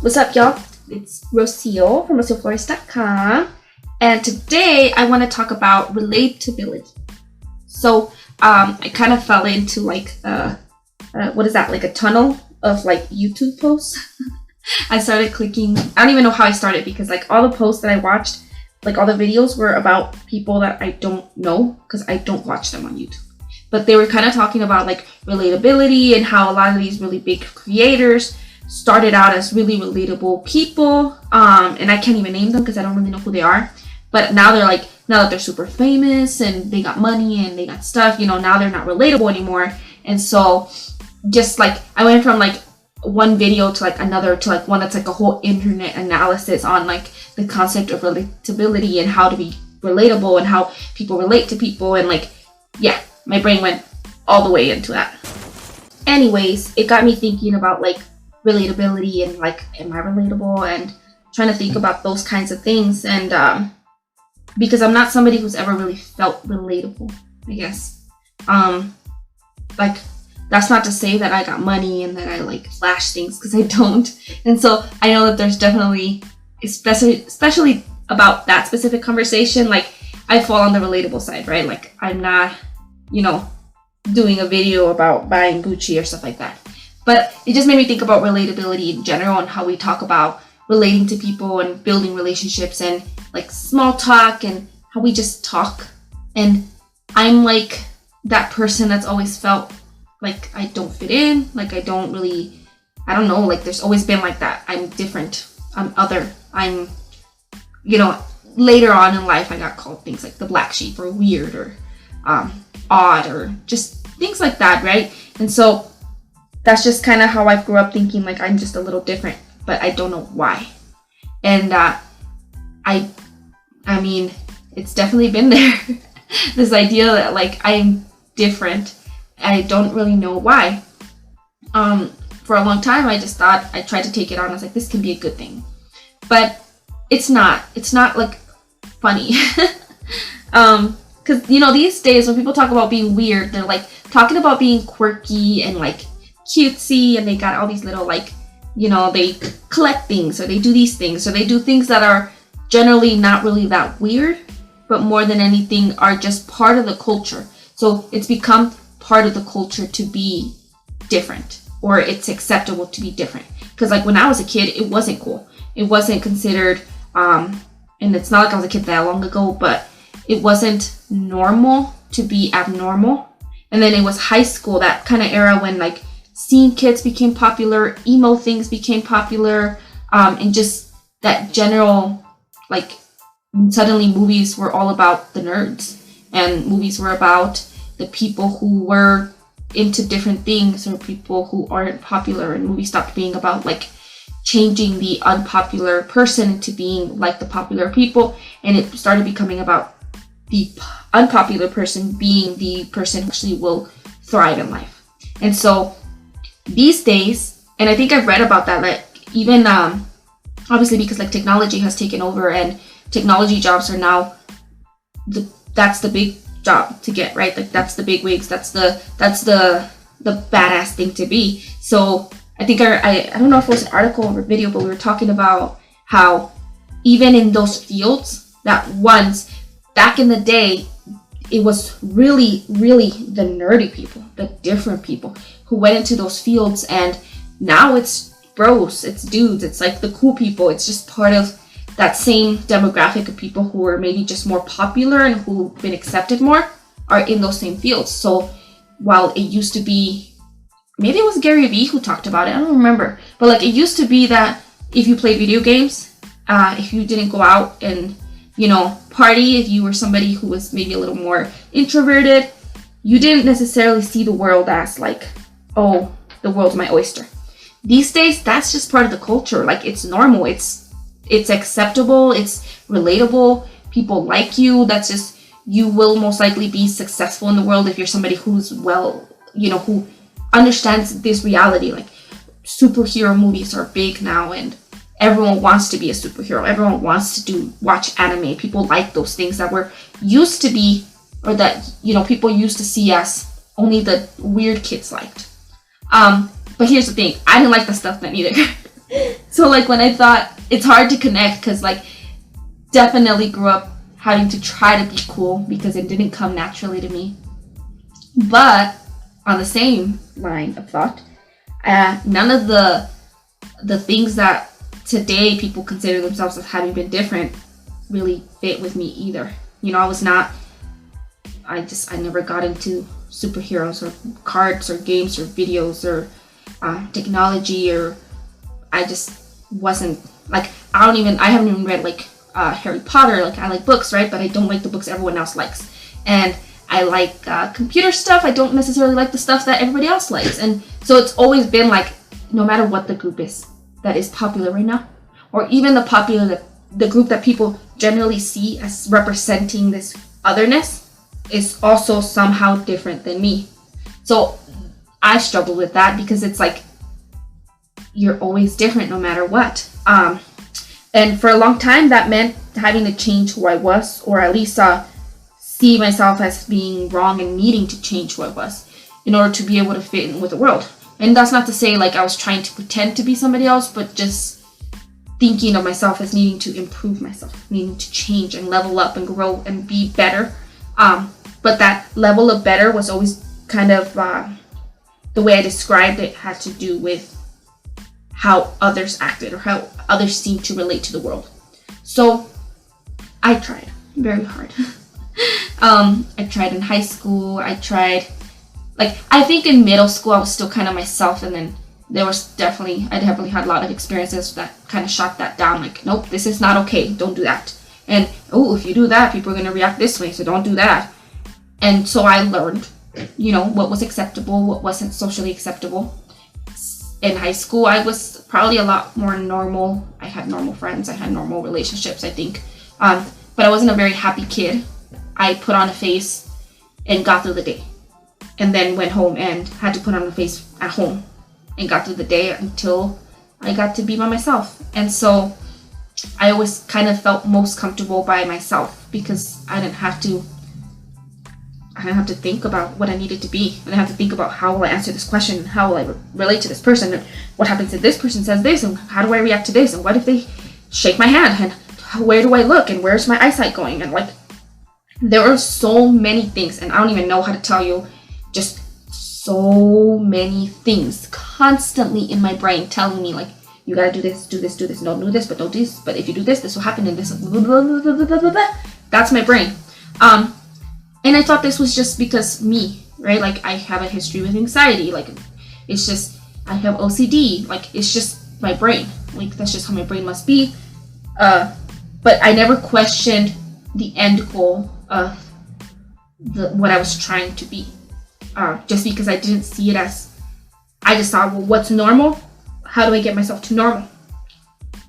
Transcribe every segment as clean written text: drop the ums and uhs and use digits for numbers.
What's up, y'all? It's Rocio from RocioFlores.com, and today I want to talk about relatability. So I kind of fell into like what is that, like a tunnel of like YouTube posts. I started clicking, I don't even know how I started, because like all the posts that I watched, like all the videos were about people that I don't know, because I don't watch them on YouTube. But they were kind of talking about like relatability and how a lot of these really big creators started out as really relatable people. And I can't even name them because I don't really know who they are. But now they're like, now that they're super famous and they got money and they got stuff, you know, now they're not relatable anymore. And so just like, I went from like one video to like another to like one that's like a whole internet analysis on like the concept of relatability and how to be relatable and how people relate to people. And like, yeah, my brain went all the way into that. Anyways, it got me thinking about like relatability and like, am I relatable, and trying to think about those kinds of things. And because I'm not somebody who's ever really felt relatable, I guess. Like, that's not to say that I got money and that I like flash things, because I don't. And so I know that there's definitely, especially about that specific conversation, like I fall on the relatable side, right? Like I'm not, you know, doing a video about buying Gucci or stuff like that. But it just made me think about relatability in general and how we talk about relating to people and building relationships and like small talk and how we just talk. And I'm like that person that's always felt like I don't fit in, like I don't really, I don't know, like there's always been like that. I'm different, I'm other, I'm, you know, later on in life I got called things like the black sheep or weird or odd or just things like that, right? And so that's just kind of how I grew up, thinking like I'm just a little different, but I don't know why. And I mean, it's definitely been there. This idea that like I'm different, I don't really know why. For a long time, I just thought, I tried to take it on. I was like, this can be a good thing, but it's not like funny. Because you know, these days when people talk about being weird, they're like talking about being quirky and like cutesy, and they got all these little like, you know, they collect things or they do these things or they do things that are generally not really that weird, but more than anything are just part of the culture. So it's become part of the culture to be different, or it's acceptable to be different. Because like when I was a kid, it wasn't cool. It wasn't considered, and it's not like I was a kid that long ago, but it wasn't normal to be abnormal. And then it was high school, that kind of era when like scene kids became popular, emo things became popular, and just that general, like suddenly movies were all about the nerds, and movies were about the people who were into different things or people who aren't popular, and movies stopped being about like changing the unpopular person into being like the popular people, and it started becoming about the unpopular person being the person who actually will thrive in life. And so these days, and I think I've read about that, like even obviously because like technology has taken over and technology jobs are now that's the big job to get, right? Like that's the big wigs, that's the badass thing to be. So I think I don't know if it was an article or a video, but we were talking about how even in those fields that once back in the day, it was really, really the nerdy people, the different people who went into those fields. And now it's bros, it's dudes, it's like the cool people. It's just part of that same demographic of people who are maybe just more popular and who've been accepted more are in those same fields. So while it used to be, maybe it was Gary Vee who talked about it, I don't remember. But like it used to be that if you played video games, if you didn't go out and, you know, party, if you were somebody who was maybe a little more introverted, you didn't necessarily see the world as like, oh, the world's my oyster. These days, that's just part of the culture. Like it's normal, it's acceptable, it's relatable, people like you. That's just, you will most likely be successful in the world if you're somebody who's well, you know, who understands this reality. Like superhero movies are big now, and everyone wants to be a superhero. Everyone wants to watch anime. People like those things that were used to be, or that, you know, people used to see as only the weird kids liked. But here's the thing, I didn't like the stuff then either. So like when I thought, it's hard to connect because like definitely grew up having to try to be cool because it didn't come naturally to me. But on the same line of thought, none of the things that today people consider themselves as having been different really fit with me either. You know, I never got into superheroes or cards or games or videos or technology, or I just wasn't like, I haven't even read like Harry Potter. Like, I like books, right? But I don't like the books everyone else likes. And I like computer stuff. I don't necessarily like the stuff that everybody else likes. And so it's always been like, no matter what the group is that is popular right now, or even the group that people generally see as representing this otherness, is also somehow different than me. So I struggle with that because it's like, you're always different no matter what. And for a long time that meant having to change who I was, or at least see myself as being wrong and needing to change who I was in order to be able to fit in with the world. And that's not to say like I was trying to pretend to be somebody else, but just thinking of myself as needing to improve myself, needing to change and level up and grow and be better. But that level of better was always kind of, the way I described it had to do with how others acted or how others seemed to relate to the world. So I tried very hard. I tried in high school. I think in middle school I was still kind of myself, and then I definitely had a lot of experiences that kind of shot that down. Like, nope, this is not okay. Don't do that. And, oh, if you do that, people are going to react this way, so don't do that. And so I learned, you know, what was acceptable, what wasn't socially acceptable. In high school, I was probably a lot more normal. I had normal friends. I had normal relationships, I think. But I wasn't a very happy kid. I put on a face and got through the day. And then went home and had to put on a face at home and got through the day until I got to be by myself. And so I always kind of felt most comfortable by myself because I didn't have to think about what I needed to be. I didn't have to think about how will I answer this question, how will I relate to this person, and what happens if this person says this, and how do I react to this, and what if they shake my hand, and where do I look, and where's my eyesight going, and like, there are so many things, and I don't even know how to tell you, just so many things constantly in my brain telling me like, you gotta do this, don't do this, but don't do this, but if you do this, this will happen, and this, blah, blah, blah, blah, blah, blah, blah. That's my brain. And I thought this was just because me, right? Like, I have a history with anxiety. Like, it's just, I have OCD. Like, it's just my brain. Like, that's just how my brain must be. But I never questioned the end goal of what I was trying to be. Just because I didn't see it as, I just thought, well, what's normal? How do I get myself to normal?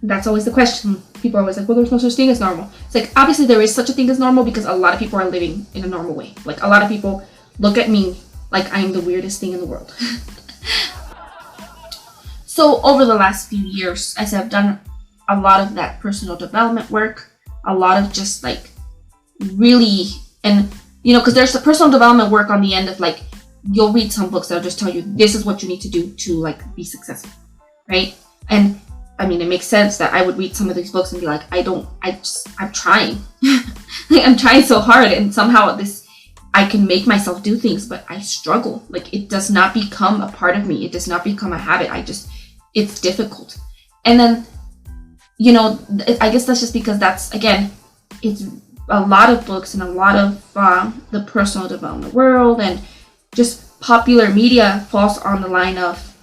That's always the question. People are always like, well, there's no such thing as normal. It's like, obviously there is such a thing as normal because a lot of people are living in a normal way. Like, a lot of people look at me like I am the weirdest thing in the world. So over the last few years, as I've done a lot of that personal development work, a lot of just like really, and you know, because there's the personal development work on the end of like, you'll read some books that'll just tell you this is what you need to do to like be successful, right? And I mean, it makes sense that I would read some of these books and be like, I'm trying. Like, I'm trying so hard, and somehow I can make myself do things, but I struggle. Like, it does not become a part of me. It does not become a habit. It's difficult. And then, you know, I guess that's just because it's a lot of books and a lot of the personal development world and just popular media falls on the line of,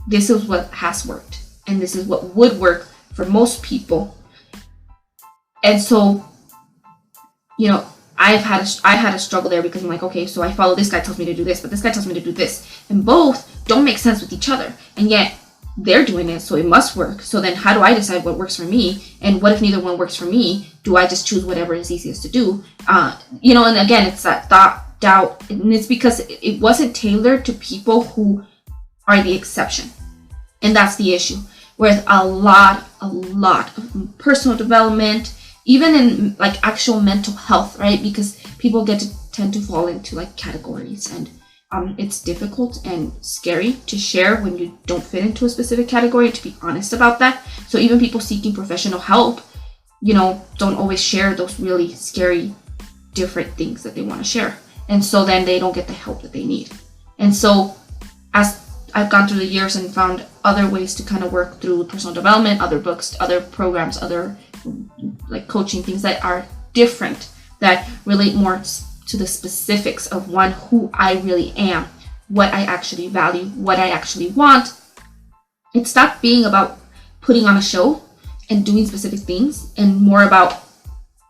this is what has worked. And this is what would work for most people. And so, you know, I had a struggle there because I'm like, okay, so I follow this guy tells me to do this, but this guy tells me to do this. And both don't make sense with each other. And yet they're doing it, so it must work. So then how do I decide what works for me? And what if neither one works for me? Do I just choose whatever is easiest to do? You know, and again, it's that thought, doubt. And it's because it wasn't tailored to people who are the exception. And that's the issue. Whereas a lot of personal development, even in like actual mental health, right? Because people tend to fall into like categories and It's difficult and scary to share when you don't fit into a specific category, and to be honest about that. So even people seeking professional help, don't always share those really scary, different things that they want to share. And so then they don't get the help that they need. And so as I've gone through the years and found other ways to kind of work through personal development, other books, other programs, other like coaching, things that are different, that relate more to the specifics of who I really am, what I actually value, what I actually want. It stopped being about putting on a show and doing specific things, and more about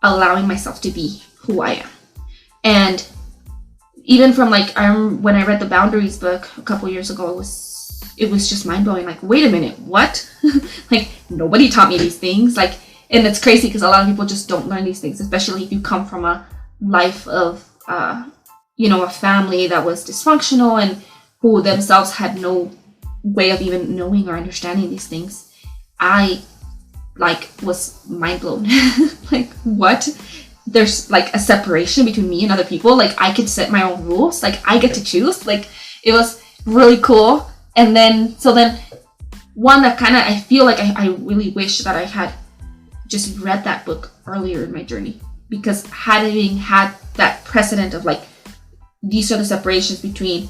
allowing myself to be who I am. And even from when I read the Boundaries book a couple years ago, it was just mind blowing. Like, wait a minute, what? Like, nobody taught me these things. And it's crazy because a lot of people just don't learn these things, especially if you come from a life of, a family that was dysfunctional and who themselves had no way of even knowing or understanding these things. I was mind blown. Like, what? There's a separation between me and other people. I could set my own rules. I get to choose. It was really cool. And then one that kind of, I feel like I really wish that I had just read that book earlier in my journey, because having had that precedent of these are the separations between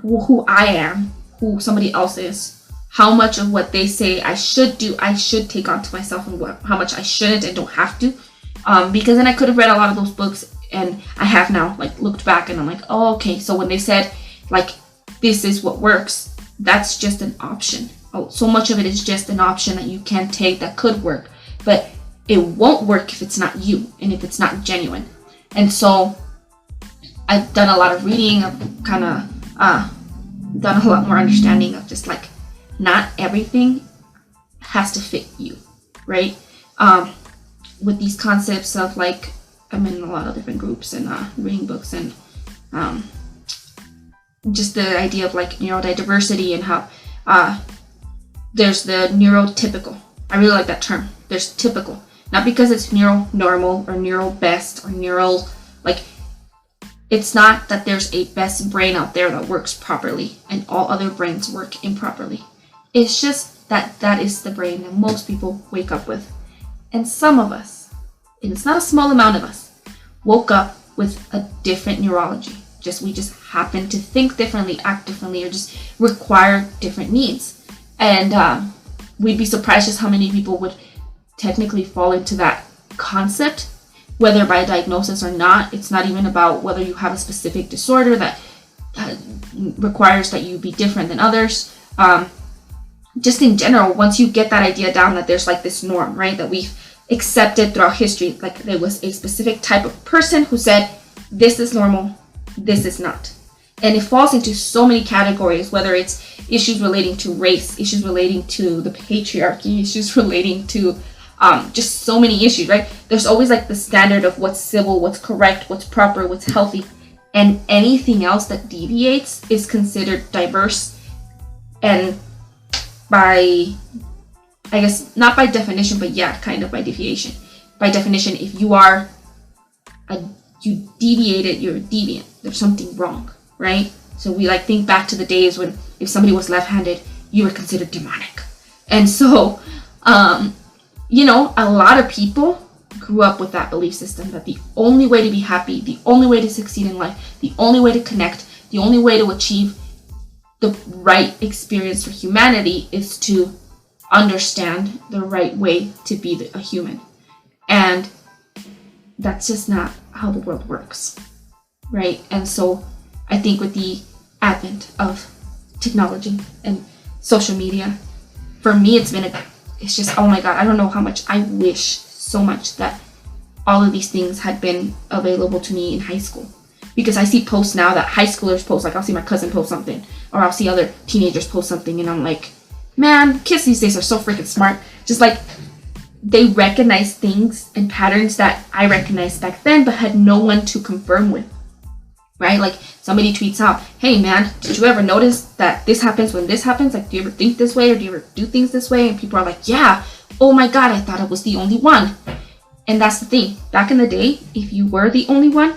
who I am, who somebody else is, how much of what they say I should do, I should take onto myself, and how much I shouldn't and don't have to. Because then I could have read a lot of those books, and I have now looked back and I'm like, oh, okay, so when they said this is what works, that's just an option. Oh, so much of it is just an option that you can take that could work, but it won't work if it's not you and if it's not genuine. And so I've done a lot of reading. I've kind of done a lot more understanding of just not everything has to fit you, right? With these concepts of I'm in a lot of different groups and reading books, and just the idea of neurodiversity, and how there's the neurotypical. I really like that term. There's typical, not because it's neuronormal or neurobest or neural, it's not that there's a best brain out there that works properly and all other brains work improperly. It's just that is the brain that most people wake up with. And some of us, and it's not a small amount of us, woke up with a different neurology. We just happen to think differently, act differently, or just require different needs. And we'd be surprised just how many people would technically fall into that concept, whether by diagnosis or not. It's not even about whether you have a specific disorder that requires that you be different than others. Just in general, once you get that idea down that there's this norm, right, that we've accepted throughout history, there was a specific type of person who said, this is normal, this is not. And it falls into so many categories, whether it's issues relating to race, issues relating to the patriarchy, issues relating to just so many issues, right? There's always the standard of what's civil, what's correct, what's proper, what's healthy. And anything else that deviates is considered diverse. And by, I guess, not by definition, but yeah, kind of by deviation. By definition, if you are you deviated, you're a deviant. There's something wrong, right? So we think back to the days when if somebody was left-handed, you were considered demonic. And so, a lot of people grew up with that belief system that the only way to be happy, the only way to succeed in life, the only way to connect, the only way to achieve the right experience for humanity is to understand the right way to be a human. And that's just not how the world works, right? And so I think with the advent of technology and social media, for me it's just, oh my God, I don't know how much I wish so much that all of these things had been available to me in high school. Because I see posts now that high schoolers post, I'll see my cousin post something, or I'll see other teenagers post something, and I'm like, man, kids these days are so freaking smart. Just they recognize things and patterns that I recognized back then, but had no one to confirm with, right? Somebody tweets out, hey man, did you ever notice that this happens when this happens? Do you ever think this way, or do you ever do things this way? And people are like, yeah, oh my God, I thought I was the only one. And that's the thing. Back in the day, if you were the only one,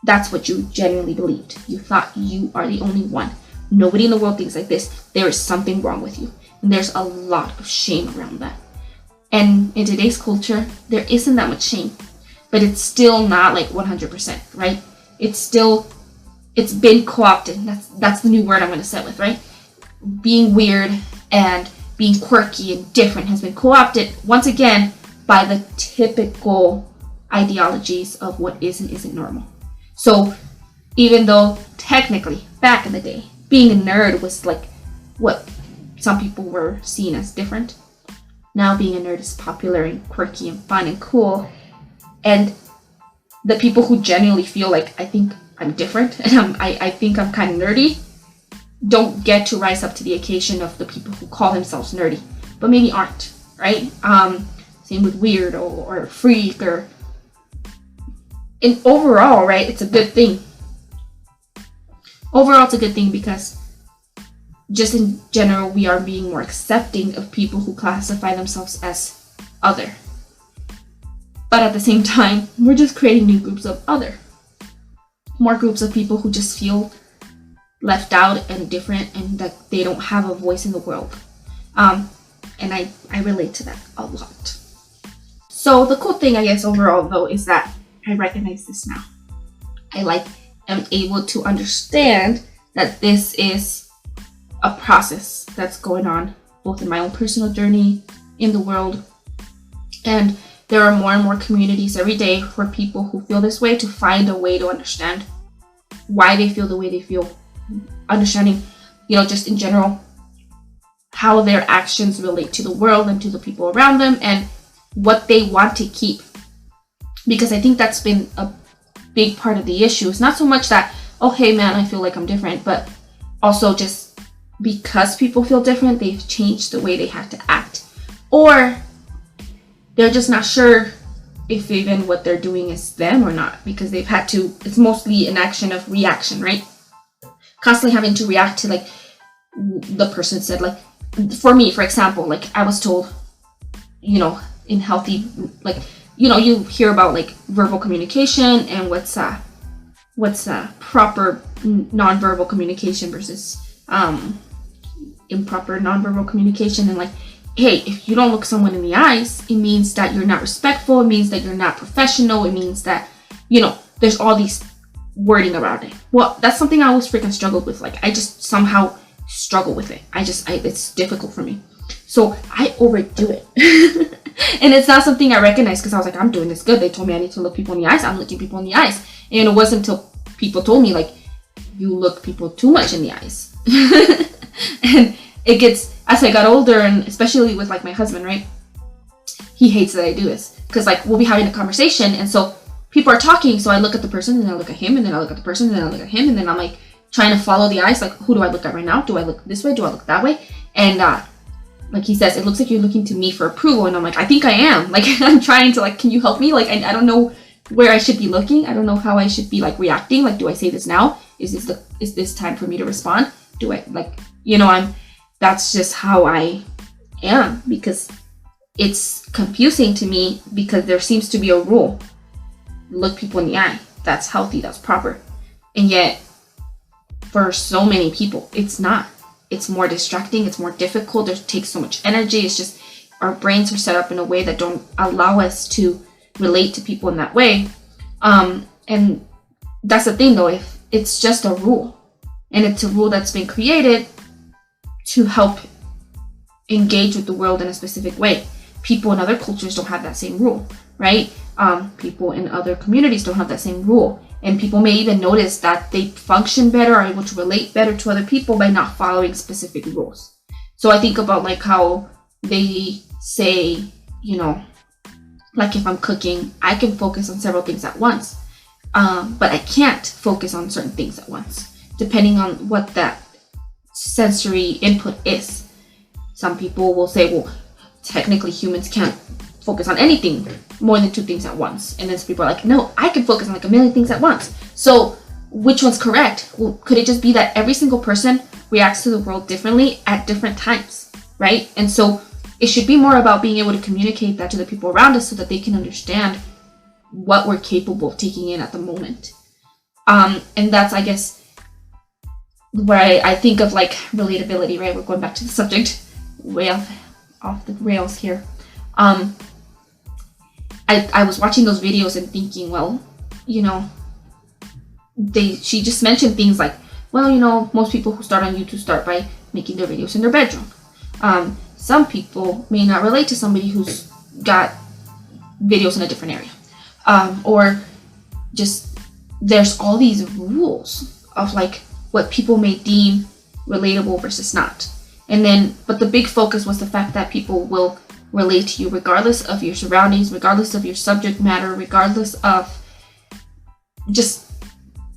that's what you genuinely believed. You thought you are the only one. Nobody in the world thinks like this. There is something wrong with you. And there's a lot of shame around that. And in today's culture, there isn't that much shame. But it's still not like 100%, right? It's been co-opted. That's the new word I'm going to set with, right? Being weird and being quirky and different has been co-opted, once again, by the typical ideologies of what is and isn't normal. So even though technically, back in the day, being a nerd was like what some people were seen as different, now being a nerd is popular and quirky and fun and cool. And the people who genuinely feel like, I think I'm different and I think I'm kind of nerdy, don't get to rise up to the occasion of the people who call themselves nerdy, but maybe aren't, right? Same with weird or freak or... And overall, right, it's a good thing. Overall, it's a good thing because just in general, we are being more accepting of people who classify themselves as other. But at the same time, we're just creating new groups of other. More groups of people who just feel left out and different and that they don't have a voice in the world. And I relate to that a lot. So the cool thing, I guess, overall, though, is that I recognize this now. I am able to understand that this is a process that's going on both in my own personal journey, in the world, and there are more and more communities every day for people who feel this way to find a way to understand why they feel the way they feel, understanding, just in general, how their actions relate to the world and to the people around them and what they want to keep. Because I think that's been a big part of the issue. It's not so much that, oh, hey man, I feel like I'm different, but also just because people feel different, they've changed the way they have to act. Or they're just not sure if even what they're doing is them or not, because they've had to, it's mostly an action of reaction, right? Constantly having to react to like the person said, like for me, for example, like I was told, in healthy, like, you hear about like verbal communication and what's proper nonverbal communication versus improper nonverbal communication, and like, hey, if you don't look someone in the eyes, it means that you're not respectful, it means that you're not professional, it means that, there's all these wording around it. Well, that's something I always freaking struggled with. Like, I just somehow struggle with it. It's difficult for me. So I overdo it. And it's not something I recognize because I was like, I'm doing this good. They told me I need to look people in the eyes. I'm looking people in the eyes. And it wasn't until people told me, like, you look people too much in the eyes. And it gets, as I got older, and especially with like my husband, right? He hates that I do this because like we'll be having a conversation and so people are talking. So I look at the person and then I look at him and then I look at the person and then I look at him and then I'm like trying to follow the eyes. Like, who do I look at right now? Do I look this way? Do I look that way? And like he says, it looks like you're looking to me for approval. And I'm like, I think I am. Like, I'm trying to like, can you help me? Like, I don't know where I should be looking. I don't know how I should be like reacting. Like, do I say this now? Is this time for me to respond? Do I like, that's just how I am, because it's confusing to me because there seems to be a rule. Look people in the eye. That's healthy. That's proper. And yet for so many people, it's not. It's more distracting. It's more difficult. It takes so much energy. It's just our brains are set up in a way that don't allow us to relate to people in that way. And that's the thing though, if it's just a rule and it's a rule that's been created to help engage with the world in a specific way. People in other cultures don't have that same rule, right? People in other communities don't have that same rule. And people may even notice that they function better, are able to relate better to other people by not following specific rules. So I think about like how they say, like if I'm cooking, I can focus on several things at once. But I can't focus on certain things at once, depending on what that sensory input is. Some people will say, well, technically humans can't focus on anything more than 2 things at once. And then some people are like, no, I can focus on like 1,000,000 things at once. So which one's correct? Well, could it just be that every single person reacts to the world differently at different times, right? And so it should be more about being able to communicate that to the people around us so that they can understand what we're capable of taking in at the moment. And that's, I guess, where I think of like relatability, right? We're going back to the subject way off the rails here. I was watching those videos and thinking, well, you know, she just mentioned things like, well, you know, most people who start on YouTube start by making their videos in their bedroom. Some people may not relate to somebody who's got videos in a different area. Or just, there's all these rules of like what people may deem relatable versus not. And then, but the big focus was the fact that people will relate to you regardless of your surroundings, regardless of your subject matter, regardless of just,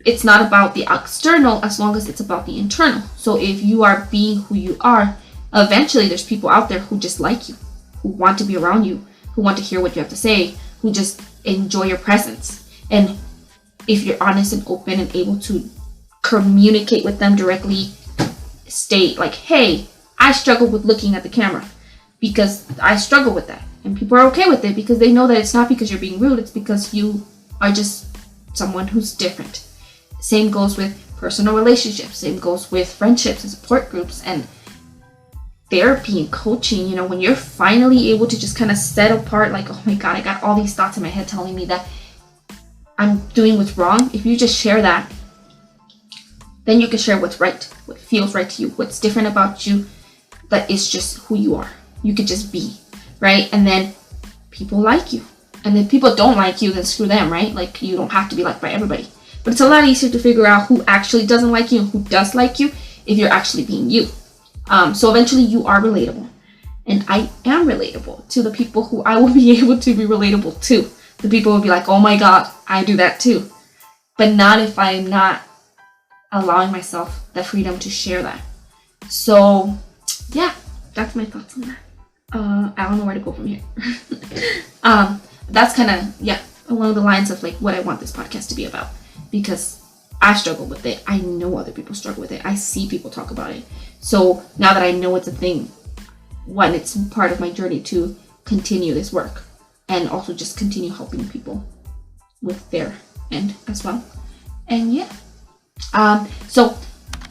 it's not about the external as long as it's about the internal. So if you are being who you are, eventually there's people out there who just like you, who want to be around you, who want to hear what you have to say, who just enjoy your presence. And if you're honest and open and able to communicate with them directly, state like, hey, I struggle with looking at the camera because I struggle with that. And people are okay with it because they know that it's not because you're being rude, it's because you are just someone who's different. Same goes with personal relationships, same goes with friendships and support groups and therapy and coaching. You know, when you're finally able to just kind of set apart like, oh my God, I got all these thoughts in my head telling me that I'm doing what's wrong. If you just share that, then you can share what's right, what feels right to you, what's different about you, that is just who you are. You could just be, right? And then people like you. And if people don't like you, then screw them, right? Like, you don't have to be liked by everybody. But it's a lot easier to figure out who actually doesn't like you and who does like you if you're actually being you. So eventually you are relatable. And I am relatable to the people who I will be able to be relatable to. The people will be like, oh my God, I do that too. But not if I'm not allowing myself the freedom to share that. So yeah, that's my thoughts on that. I don't know where to go from here. That's kind of, yeah, along the lines of like what I want this podcast to be about. Because I struggle with it. I know other people struggle with it. I see people talk about it. So now that I know it's a thing, one, it's part of my journey to continue this work and also just continue helping people with their end as well. And yeah. So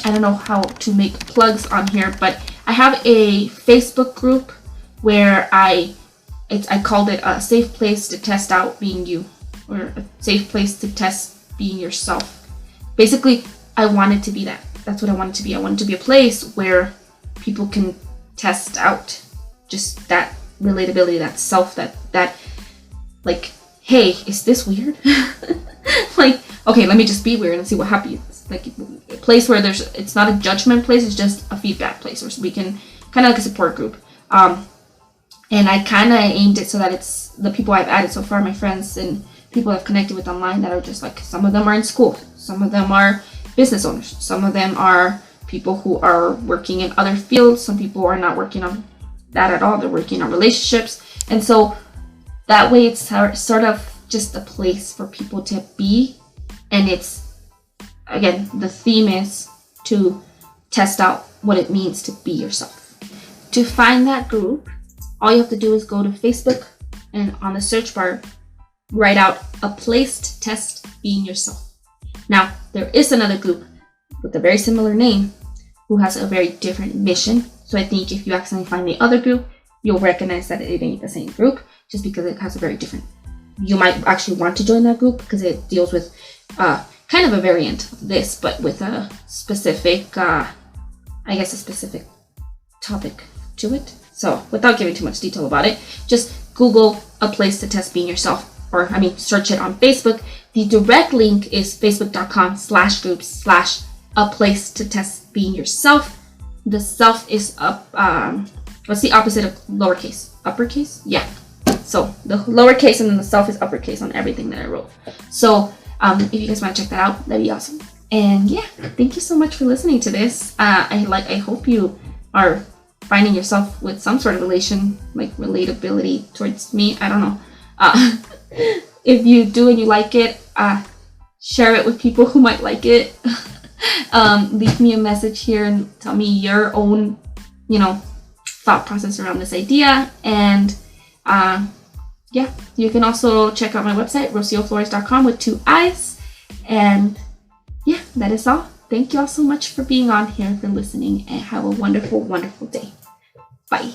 I don't know how to make plugs on here, but I have a Facebook group where I called it a safe place to test out being you, or a safe place to test being yourself. Basically, I want it to be that. That's what I want it to be. I want it to be a place where people can test out just that relatability, that self, that like, hey, is this weird? Like, okay, let me just be weird and see what happens. Like a place where it's not a judgment place, it's just a feedback place where we can kind of like a support group. And I kind of aimed it so that it's the people I've added so far, my friends and people I've connected with online that are just like, some of them are in school, some of them are business owners, some of them are people who are working in other fields, some people are not working on that at all, they're working on relationships. And so that way it's sort of just a place for people to be. And it's, again, the theme is to test out what it means to be yourself. To find that group, all you have to do is go to Facebook and on the search bar, write out a place to test being yourself. Now, there is another group with a very similar name who has a very different mission. So I think if you accidentally find the other group, you'll recognize that it ain't the same group just because it has a very different, you might actually want to join that group because it deals with kind of a variant of this, but with a specific, a specific topic to it. So without giving too much detail about it, just Google a place to test being yourself, search it on Facebook. The direct link is facebook.com/groups/a place to test being yourself. The self is what's the opposite of lowercase? Uppercase? Yeah. So the lowercase and then the self is uppercase on everything that I wrote. So if you guys want to check that out, that'd be awesome. And yeah, thank you so much for listening to this. I hope you are finding yourself with some sort of relatability towards me. I don't know. If you do and you like it, share it with people who might like it. Leave me a message here and tell me your own, thought process around this idea. And yeah, you can also check out my website, rocioflores.com with 2 I's. And yeah, that is all. Thank you all so much for being on here, for listening, and have a wonderful, wonderful day. Bye.